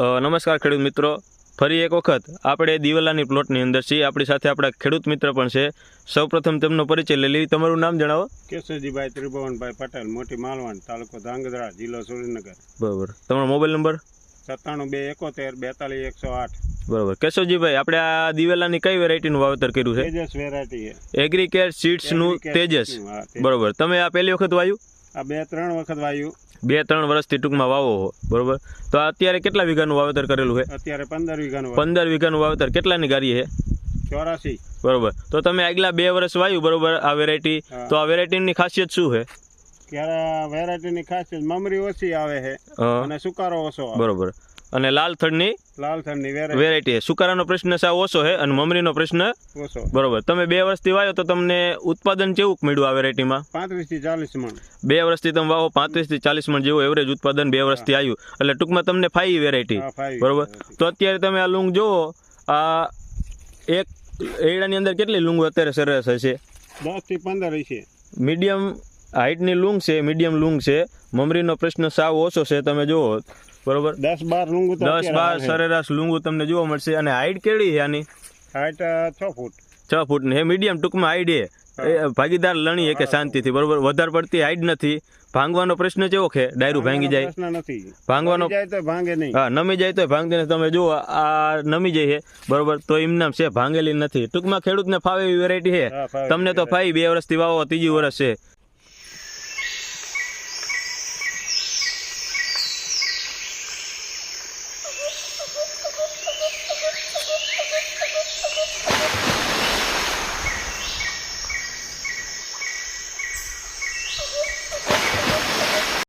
નમસ્કાર ખેડૂત મિત્રો, ફરી એક વખત આપણે દિવેલાની પ્લોટની અંદર છીએ. આપણી સાથે આપણા ખેડૂત મિત્ર પણ છે. સૌપ્રથમ તેમનો પરિચય લઈ લઈએ. તમારું નામ જણાવો. કેશવજીભાઈ ત્રિભુવનભાઈ પટેલ, મોટી માલવણ, તાલુકો ધાંગધ્રા, જિલ્લો સુરેન્દ્રનગર. બરાબર. તમારો મોબાઈલ નંબર? 97 271 42 108. બરાબર. કેશવજીભાઈ, આપણે આ દિવેલાની કઈ વેરાયટીનું વાવેતર કર્યું છે? તેજસ વેરાયટી છે. એગ્રીકેર સીડ્સનું તેજસ. બરાબર. તમે આ પહેલી વખત વાયું? આ 2-3 વખત વાયું. 2-3 વર્ષથી ટૂંકમાં વાવો હો. બરાબર. તો અત્યારે કેટલા વીઘાનું વાવેતર કરેલું છે? અત્યારે 15 વીઘાનું. 15 વીઘાનું વાવેતર. કેટલાની ગારી છે? 84. બરોબર. તો તમે આગલા 2 વર્ષ વાયું, બરોબર, આ વેરાયટી. તો આ વેરાયટીની ખાસિયત શું છે? ત્યારે વેરાયટીની ખાસિયત મમરી ઓછી આવે છે અને સુકારો ઓછો આવે. બરોબર. અને લાલ થડની વેરાયટી છે. સુકારાનો પ્રશ્ન સાવ ઓછો છે અને મમરીનો પ્રશ્ન ઓછો. બરોબર. તમે 2 વર્ષથી વાયો તો તમને ઉત્પાદન કેવું મળ્યું આ વેરાયટીમાં? 35 થી 40 મણ. 2 વર્ષથી તમે વાવો 35 થી 40 મણ જેવું એવરેજ ઉત્પાદન 2 વર્ષથી આવ્યું. એટલે ટૂંકમાં તમને ફાઈ વેરાયટી. બરોબર. તો અત્યારે તમે આ લૂંગ જુઓ, આ એક એડાની અંદર કેટલી લૂંગ અત્યારે સરસ હશે? 10 થી 15 છે. મીડિયમ હાઈટની લૂંગ છે, મીડિયમ લૂંગ છે. મમરીનો પ્રશ્ન સાવ ઓછો છે. તમે જુઓ, બરોબર, 10-12 લૂંગુ. 10-12 સરેરાશ લૂંગુ તમને જોવા મળશે. અને હાઈટ કેવી છે આની? હાઈટ 6 ફૂટ. 6 ફૂટની હે. મીડિયમ ટૂંકમાં હાઈટ એ ભાગીદાર લણી કે શાંતિથી. બરોબર. વધારે પડતી હાઈટ નથી. ભાંગવાનો પ્રશ્ન કેવો છે? ડાયરું ભાંગી જાય? ભાંગવાનો ભાંગે નહીં. હા, નમી જાય તો ભાંગતી નથી. તમે જુઓ, આ નમી જાય છે, બરોબર, તો એમનામ છે, ભાંગેલી નથી. ટૂંકમાં ખેડૂતને ફાવે એવી વેરાયટી છે. તમને તો ફાઈ 2 વર્ષથી વાવો, 3જી વર્ષ છે.